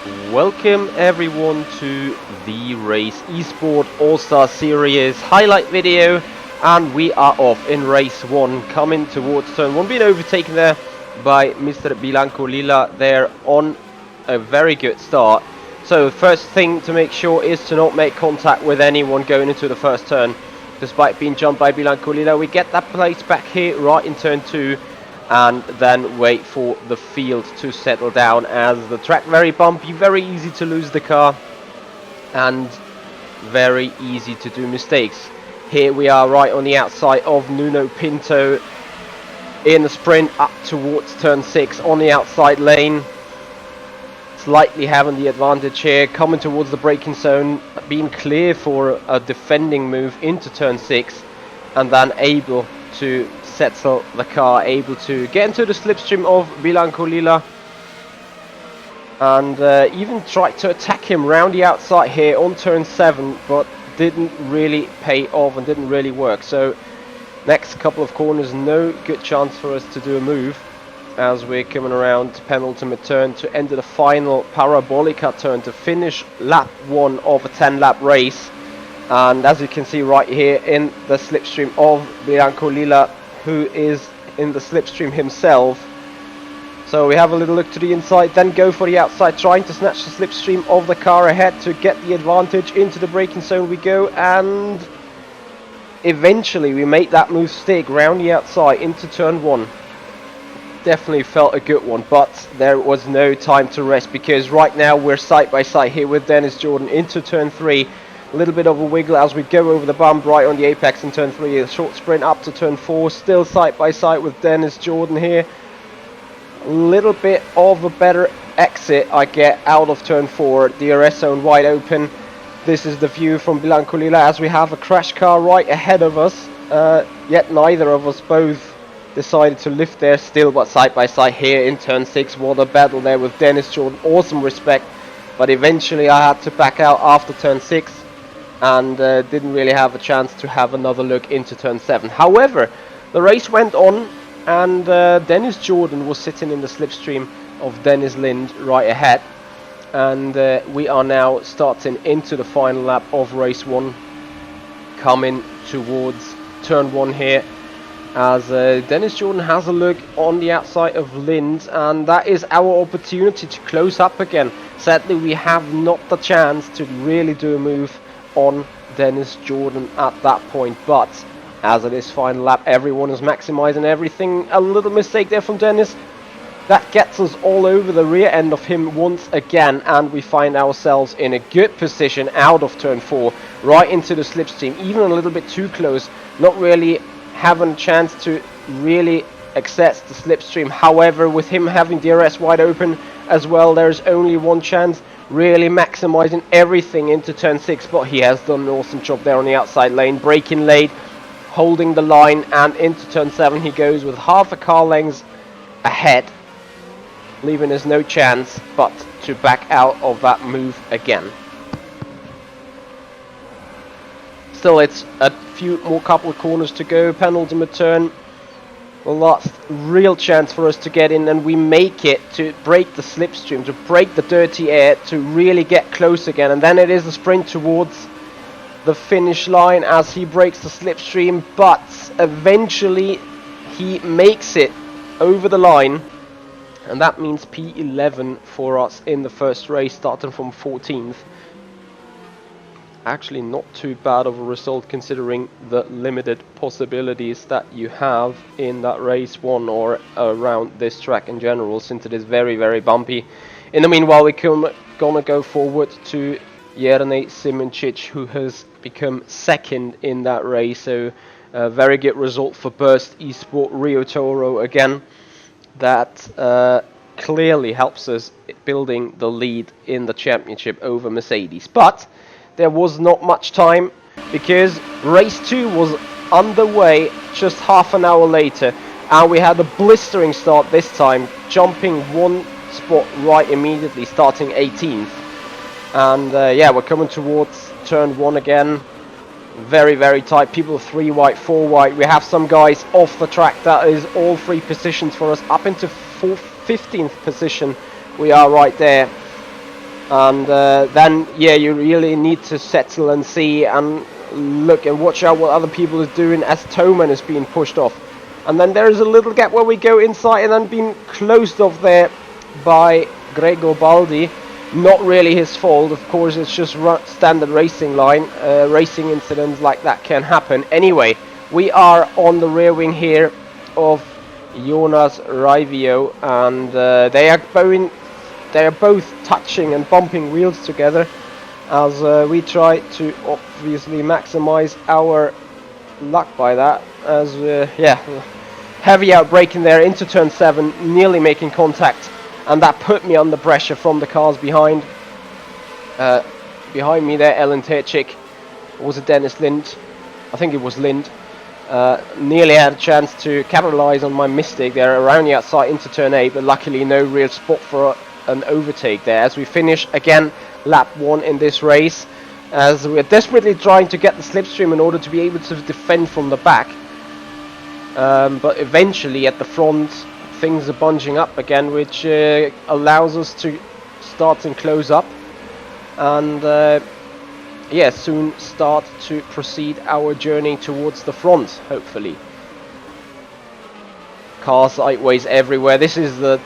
Welcome everyone to the race Esport Allstar series highlight video, and we are off in race 1, coming towards turn 1, being overtaken there by Mr. Bilanco Lila there on a very good start. So first thing to make sure is to not make contact with anyone going into the first turn. Despite being jumped by Bilanco Lila, we get that place back here right in turn 2, and then wait for the field to settle down, as the track very bumpy, very easy to lose the car and very easy to do mistakes. Here we are right on the outside of Nuno Pinto in the sprint up towards turn 6 on the outside lane, slightly having the advantage here, coming towards the braking zone, being clear for a defending move into turn 6, and then able to settle the car, able to get into the slipstream of Bilanco Lila, and even tried to attack him round the outside here on turn 7, but didn't really pay off and didn't really work. So next couple of corners, no good chance for us to do a move, as we're coming around to penultimate turn to enter the final Parabolica turn to finish lap 1 of a 10-lap race. And as you can see right here in the slipstream of Bilanco Lila, who is in the slipstream himself. So we have a little look to the inside, then go for the outside, trying to snatch the slipstream of the car ahead to get the advantage. Into the braking zone we go, and eventually we make that move stick round the outside into turn 1. Definitely felt a good one, but there was no time to rest, because right now we're side by side here with Dennis Jordan into turn 3. A little bit of a wiggle as we go over the bump right on the apex in turn 3. A short sprint up to turn 4, still side by side with Dennis Jordan here. A little bit of a better exit I get out of turn 4. DRS zone wide open. This is the view from Bilanco Lila as we have a crash car right ahead of us. Yet neither of us both decided to lift there, still but side by side here in turn 6. What a battle there with Dennis Jordan. Awesome respect. But eventually I had to back out after turn 6. And didn't really have a chance to have another look into turn 7. However, the race went on, and Dennis Jordan was sitting in the slipstream of Dennis Lind right ahead. And we are now starting into the final lap of race 1, coming towards turn 1 here, as Dennis Jordan has a look on the outside of Lind, and that is our opportunity to close up again. Sadly, we have not the chance to really do a move on Dennis Jordan at that point, but as it is final lap, everyone is maximizing everything. A little mistake there from Dennis that gets us all over the rear end of him once again, and we find ourselves in a good position out of turn 4 right into the slipstream, even a little bit too close, not really having a chance to really access the slipstream. However, with him having DRS wide open as well, there's only one chance, really maximizing everything into turn 6, but he has done an awesome job there on the outside lane, braking late, holding the line, and into turn 7 he goes with half a car length ahead, leaving us no chance but to back out of that move again. Still, it's a few more couple of corners to go, penultimate turn. The last real chance for us to get in, and we make it to break the slipstream, to break the dirty air, to really get close again. And then it is a sprint towards the finish line as he breaks the slipstream, but eventually he makes it over the line, and that means P11 for us in the first race, starting from 14th. Actually not too bad of a result, considering the limited possibilities that you have in that race 1 or around this track in general, since it is very, very bumpy. In the meanwhile, we're gonna go forward to Jernej Simencic, who has become second in that race. So a very good result for Burst Esport Rio Toro again. That clearly helps us building the lead in the championship over Mercedes. But there was not much time, because race 2 was underway just half an hour later, and we had a blistering start this time, jumping one spot right immediately, starting 18th. And yeah, we're coming towards turn 1 again. Very, very tight. People 3 wide, 4 wide. We have some guys off the track. That is all 3 positions for us, up into 15th position. We are right there. And then yeah, you really need to settle and see and look and watch out what other people are doing as Toman is being pushed off. And then there is a little gap where we go inside and then being closed off there by Gregor Baldi. Not really his fault, of course, it's just standard racing line. Racing incidents like that can happen. Anyway, we are on the rear wing here of Jonas Raivio, and they are both touching and bumping wheels together as we try to obviously maximize our luck by that, as yeah, heavy outbraking there into turn 7, nearly making contact, and that put me under pressure from the cars behind me there. Ellen Terchik, was it Dennis Lind? I think it was Lind. Nearly had a chance to capitalize on my mistake there around the outside into turn 8, but luckily no real spot for an overtake there as we finish again lap 1 in this race, as we're desperately trying to get the slipstream in order to be able to defend from the back, but eventually at the front things are bunching up again, which allows us to start and close up, and yeah, soon start to proceed our journey towards the front, hopefully. Cars sideways everywhere. This is the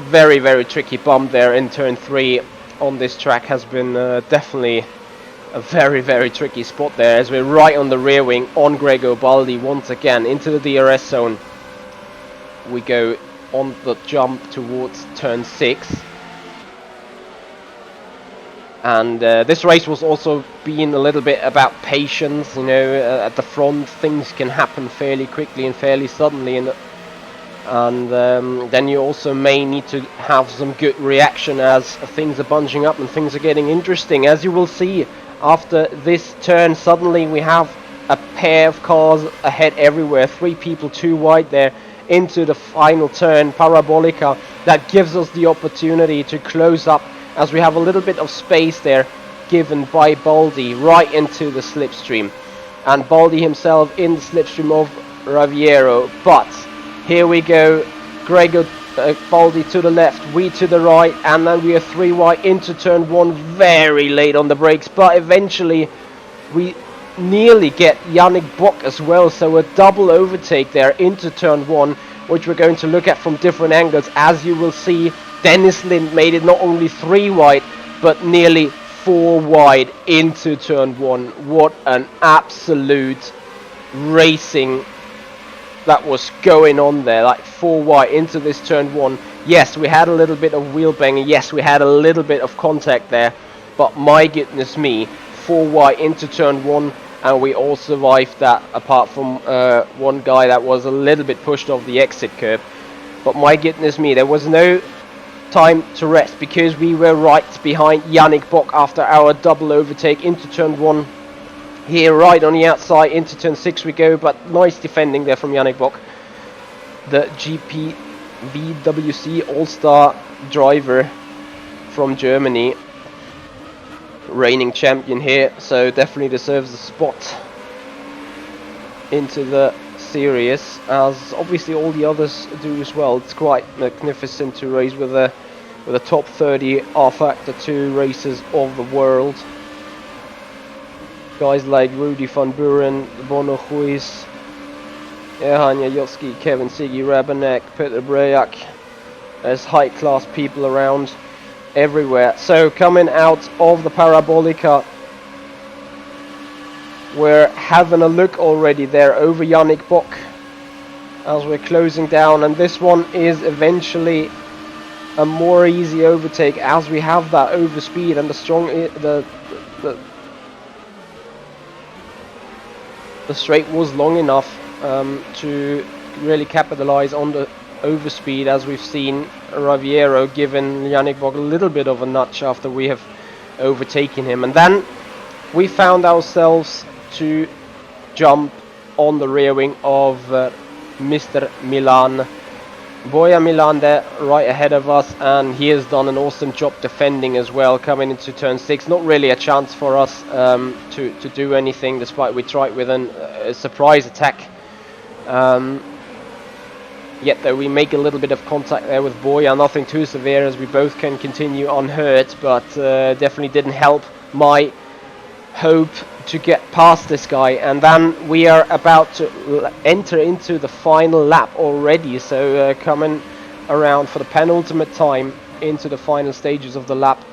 very, very tricky bump there in turn 3 on this track. Has been definitely a very, very tricky spot there, as we're right on the rear wing on Gregor Baldi once again into the DRS zone. We go on the jump towards turn 6. And this race was also being a little bit about patience, you know. At the front things can happen fairly quickly and fairly suddenly, and then you also may need to have some good reaction as things are bunching up and things are getting interesting. As you will see after this turn, suddenly we have a pair of cars ahead everywhere, 3 people too wide there into the final turn, Parabolica, that gives us the opportunity to close up, as we have a little bit of space there given by Baldi right into the slipstream, and Baldi himself in the slipstream of Raviero. But here we go, Gregor Baldi to the left, we to the right, and then we are 3 wide into turn 1, very late on the brakes, but eventually we nearly get Yannick Bock as well, so a double overtake there into turn 1, which we're going to look at from different angles. As you will see, Dennis Lind made it not only 3 wide, but nearly 4 wide into turn 1. What an absolute racing that was going on there, like 4 wide into this turn 1. Yes, we had a little bit of wheel banging, yes, we had a little bit of contact there, but my goodness me, 4 wide into turn 1, and we all survived that, apart from one guy that was a little bit pushed off the exit curb. But my goodness me, there was no time to rest, because we were right behind Yannick Bock after our double overtake into turn 1. Here right on the outside into turn 6 we go, but nice defending there from Yannick Bock, the GP VWC Allstar driver from Germany, reigning champion here, so definitely deserves a spot into the series, as obviously all the others do as well. It's quite magnificent to race with a top 30 R-Factor 2 racers of the world. Guys like Rudy van Buren, Bono Ruiz, Erhan Jajoski, Kevin Sigi Rabanek, Peter Brejak. There's high class people around everywhere. So coming out of the Parabolica, we're having a look already there over Yannick Bock as we're closing down, and this one is eventually a more easy overtake, as we have that overspeed and the straight was long enough to really capitalize on the overspeed, as we've seen Raviero giving Yannick Bock a little bit of a nudge after we have overtaken him. And then we found ourselves to jump on the rear wing of Mr. Milan. Boya Milan there right ahead of us, and he has done an awesome job defending as well, coming into turn 6. Not really a chance for us to do anything, despite we tried with a surprise attack. Yet though we make a little bit of contact there with Boya, nothing too severe as we both can continue unhurt, but definitely didn't help my hope to get past this guy. And then we are about to enter into the final lap already, so coming around for the penultimate time into the final stages of the lap.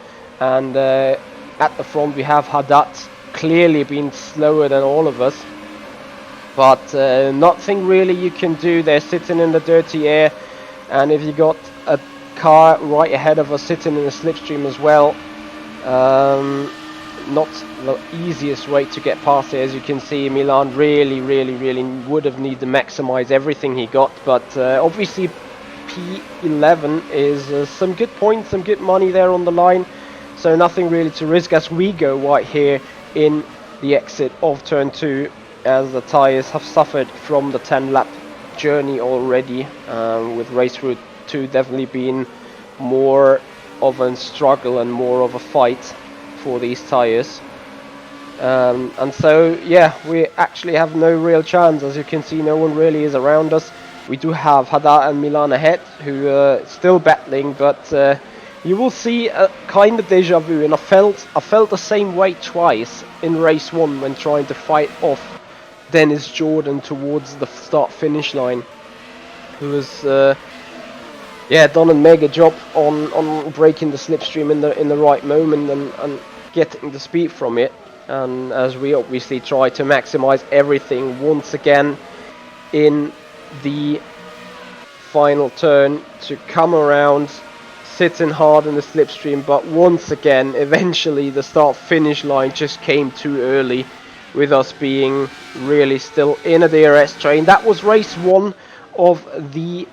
And at the front we have Haddad, clearly been slower than all of us, but nothing really you can do. They're sitting in the dirty air, and if you got a car right ahead of us sitting in the slipstream as well, not the easiest way to get past it. As you can see, Milan really would have needed to maximize everything he got, but obviously P11 is some good points, some good money there on the line, so nothing really to risk as we go right here in the exit of turn 2, as the tyres have suffered from the 10 lap journey already, with race route 2 definitely being more of a struggle and more of a fight for these tyres. And so yeah, we actually have no real chance. As you can see, no one really is around us. We do have Haddad and Milan ahead, who are still battling, but you will see a kind of deja vu, and I felt the same way twice in race 1 when trying to fight off Dennis Jordan towards the start-finish line, who was done a mega job on breaking the slipstream in the right moment and getting the speed from it. And as we obviously try to maximize everything once again in the final turn to come around, sitting hard in the slipstream, but once again eventually the start-finish line just came too early, with us being really still in a DRS train. That was race 1 of the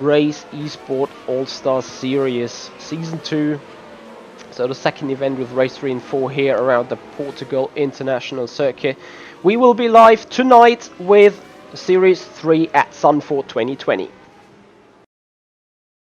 Race Esport Allstar Series Season 2. So the second event with race 3 and 4 here around the Portugal International Circuit. We will be live tonight with Series 3 at Sunford 2020.